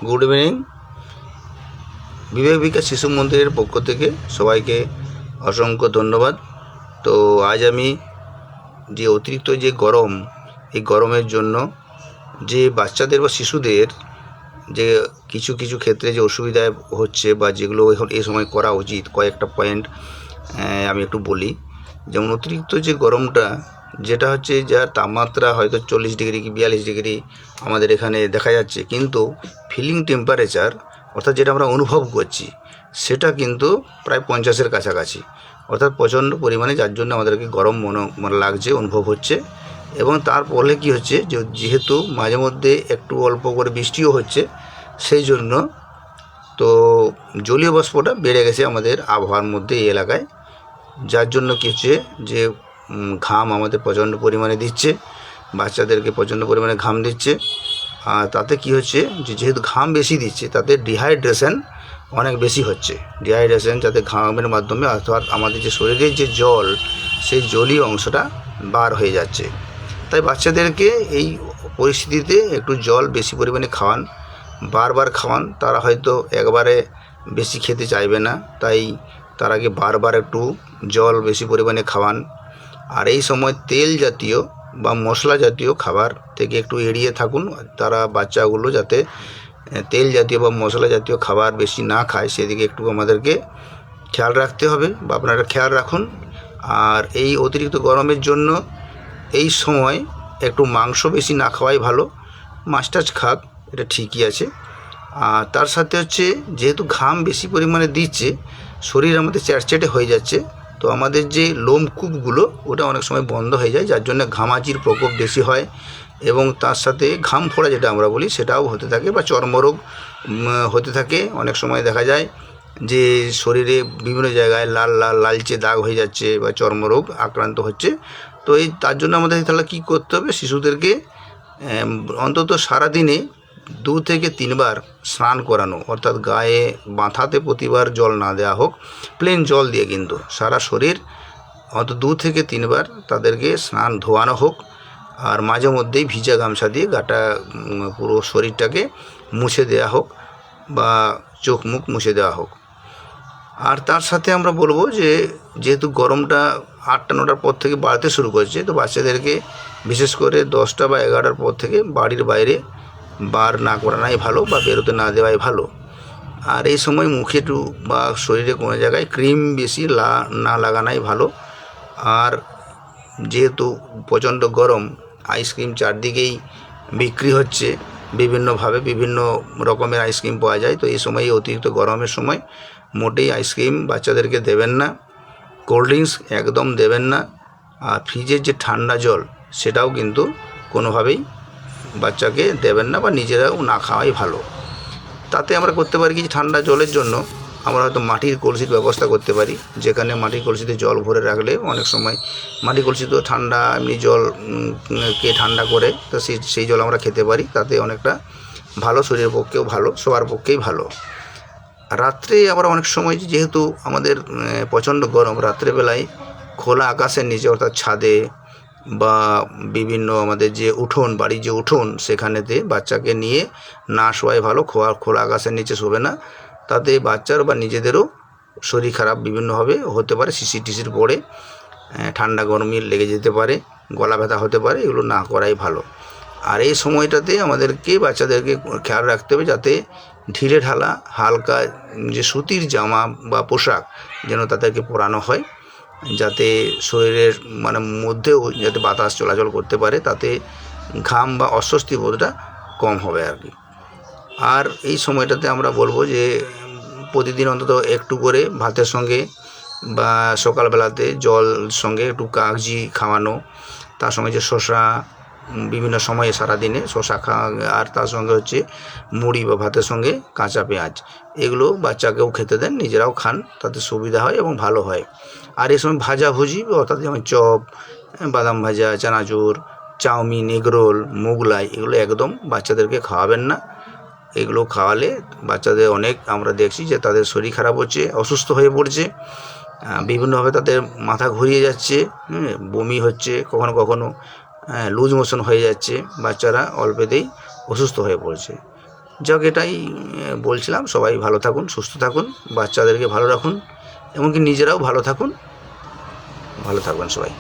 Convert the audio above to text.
Good evening. বিবেক বিকাশ শিশু মন্দিরের পক্ষ থেকে সবাইকে অসংখ্য ধন্যবাদ। তো আজ আমি যে অতিরিক্ত যে গরম, এই গরমের জন্য যে বাচ্চাদের বা শিশুদের যে কিছু কিছু ক্ষেত্রে যে অসুবিধায় হচ্ছে বা যেগুলো এখন এই সময় করা উচিত, কয়েকটা পয়েন্ট আমি একটু বলি। যেমন অতিরিক্ত যে গরমটা, যেটা হচ্ছে যার তাপমাত্রা হয়তো 40 ডিগ্রি কি 42 ডিগ্রি আমাদের এখানে দেখা যাচ্ছে, কিন্তু ফিলিং টেম্পারেচার অর্থাৎ যেটা আমরা অনুভব করছি সেটা কিন্তু প্রায় 50-এর কাছাকাছি, অর্থাৎ প্রচণ্ড পরিমাণে, যার জন্য আমাদেরকে গরম মানে লাগছে, অনুভব হচ্ছে। এবং তার ফলে কী হচ্ছে, যেহেতু মাঝে মধ্যে একটু অল্প করে বৃষ্টিও হচ্ছে, সেই জন্য তো জলীয় বাষ্পটা বেড়ে গেছে আমাদের আবহাওয়ার মধ্যে এই এলাকায়, যার জন্য কী হচ্ছে যে ঘাম আমাদের প্রচণ্ড পরিমাণে দিচ্ছে, বাচ্চাদেরকে প্রচণ্ড পরিমাণে ঘাম দিচ্ছে। আর তাতে কী হচ্ছে যে যেহেতু ঘাম বেশি দিচ্ছে, তাতে ডিহাইড্রেশন অনেক বেশি হচ্ছে। ডিহাইড্রেশন যাতে ঘামের মাধ্যমে, অর্থাৎ আমাদের যে শরীরের যে জল, সেই জলীয় অংশটা বার হয়ে যাচ্ছে। তাই বাচ্চাদেরকে এই পরিস্থিতিতে একটু জল বেশি পরিমাণে খাওয়ান, বারবার খাওয়ান। তারা হয়তো একবারে বেশি খেতে চাইবে না, তাই তার আগে বারবার একটু জল বেশি পরিমাণে খাওয়ান। আর এই সময় তেল জাতীয় বা মশলা জাতীয় খাবার থেকে একটু এড়িয়ে থাকুন। তারা বাচ্চাগুলো যাতে তেল জাতীয় বা মশলা জাতীয় খাবার বেশি না খায়, সেদিকে একটু আমাদেরকে খেয়াল রাখতে হবে, বা আপনারা খেয়াল রাখুন। আর এই অতিরিক্ত গরমের জন্য এই সময় একটু মাংস বেশি না খাওয়াই ভালো। মাছ টাছ খাক, এটা ঠিকই আছে। আর তার সাথে হচ্ছে, যেহেতু ঘাম বেশি পরিমাণে দিচ্ছে, শরীর আমাদের চ্যাটচ্যাটে হয়ে যাচ্ছে, তো আমাদের যে লোমকূপগুলো ওটা অনেক সময় বন্ধ হয়ে যায়, যার জন্য ঘামাচির প্রকোপ বেশি হয়। এবং তার সাথে ঘাম ফোড়া যেটা আমরা বলি, সেটাও হতে থাকে, বা চর্মরোগ হতে থাকে। অনেক সময় দেখা যায় যে শরীরে বিভিন্ন জায়গায় লাল লাল লালচে দাগ হয়ে যাচ্ছে বা চর্মরোগ আক্রান্ত হচ্ছে। তো তার জন্য আমাদের তাহলে কী করতে হবে, শিশুদেরকে অন্তত সারাদিনে 2 থেকে 3 বার স্নান করানো, অর্থাৎ গায়ে মাথাতে প্রতিবার জল না দেওয়া হোক, প্লেন জল দিয়ে কিন্তু সারা শরীর অন্তত 2 থেকে 3 বার তাদেরকে স্নান ধোয়ানো হোক। আর মাঝে মধ্যেই ভিজা গামছা দিয়ে গাটা পুরো শরীরটাকে মুছে দেওয়া হোক, বা চোখ মুখ মুছে দেওয়া হোক। আর তার সাথে আমরা বলবো যে যেহেতু গরমটা 8টা-9টার পর থেকে বাড়তে শুরু করছে, তো বাচ্চাদেরকে বিশেষ করে 10টা বা 11টার পর থেকে বাড়ির বাইরে বার না করানোই ভালো, বা বেরোতে না দেওয়াই ভালো। আর এই সময় মুখে একটু বা শরীরে কোনো জায়গায় ক্রিম বেশি না লাগানোই ভালো। আর যেহেতু প্রচণ্ড গরম, আইসক্রিম চারদিকেই বিক্রি হচ্ছে বিভিন্নভাবে, বিভিন্ন রকমের আইসক্রিম পাওয়া যায়। তো এই সময়, অতিরিক্ত গরমের সময় মোটেই আইসক্রিম বাচ্চাদেরকে দেবেন না, কোল্ড ড্রিঙ্কস একদম দেবেন না। আর ফ্রিজের যে ঠান্ডা জল, সেটাও কিন্তু কোনোভাবেই বাচ্চাকে দেবেন না, বা নিজেরাও না খাওয়াই ভালো। তাতে আমরা করতে পারি কি, ঠান্ডা জলের জন্য আমরা হয়তো মাটির কলসির ব্যবস্থা করতে পারি, যেখানে মাটির কলসিতে জল ভরে রাখলে অনেক সময় মাটির কলসি তো ঠান্ডা, এমনি জল কে ঠান্ডা করে, তো সেই জল আমরা খেতে পারি। তাতে অনেকটা ভালো, শরীরের পক্ষেও ভালো, সবার পক্ষেই ভালো। রাত্রে আবার অনেক সময় যেহেতু আমাদের প্রচণ্ড গরম, রাত্রেবেলায় খোলা আকাশের নিচে, অর্থাৎ ছাদে বা বিভিন্ন আমাদের যে উঠোন, বাড়ির যে উঠোন, সেখানেতে বাচ্চাকে নিয়ে না শোয়াই ভালো। খোলা আকাশের নিচে শোবে না, তাতে বাচ্চার বা নিজেদেরও শরীর খারাপ বিভিন্নভাবে হতে পারে। শিশির টিশির পড়ে ঠান্ডা গরমই লেগে যেতে পারে, গলা ব্যথা হতে পারে, এগুলো না করাই ভালো। আর এই সময়টাতে আমাদেরকে বাচ্চাদেরকে খেয়াল রাখতে হবে যাতে ঢিলে ঢালা হালকা যে সুতির জামা বা পোশাক যেন তাদেরকে পরানো হয়, যাতে শরীরের মধ্যেও যাতে বাতাস চলাচল করতে পারে, তাতে ঘাম বা অস্বস্তি বোধটা কম হবে আর কি। আর এই সময়টাতে আমরা বলবো যে প্রতিদিন অন্তত একটু করে ভাতের সঙ্গে বা সকালবেলাতে জল সঙ্গে একটু কাগজি খাওয়ানো, তার সঙ্গে যে শসা, বিভিন্ন সময়ে সারাদিনে শসা খাওয়া, আর তার সঙ্গে হচ্ছে মুড়ি বা ভাতের সঙ্গে কাঁচা পেঁয়াজ, এগুলো বাচ্চাকেও খেতে দেন, নিজেরাও খান, তাতে সুবিধা হয় এবং ভালো হয়। আর এই সময় ভাজাভুজি, অর্থাৎ যেমন চপ, বাদাম ভাজা, চানাচুর, চাউমিন, এগরোল, মোগলাই, এগুলো একদম বাচ্চাদেরকে খাওয়াবেন না। এগুলো খাওয়ালে বাচ্চাদের অনেক আমরা দেখছি যে তাদের শরীর খারাপ হচ্ছে, অসুস্থ হয়ে পড়ছে, বিভিন্নভাবে তাদের মাথা ঘুরিয়ে যাচ্ছে, বমি হচ্ছে, কখনো কখনো লুজ মোশন হয়ে যাচ্ছে, বাচ্চারা অল্পেতেই অসুস্থ হয়ে পড়ছে। যাক এটাই বলছিলাম। সবাই ভালো থাকুন, সুস্থ থাকুন, বাচ্চাদেরকে ভালো রাখুন, এমনকি নিজেরাও ভালো থাকুন। ভালো থাকবেন সবাই।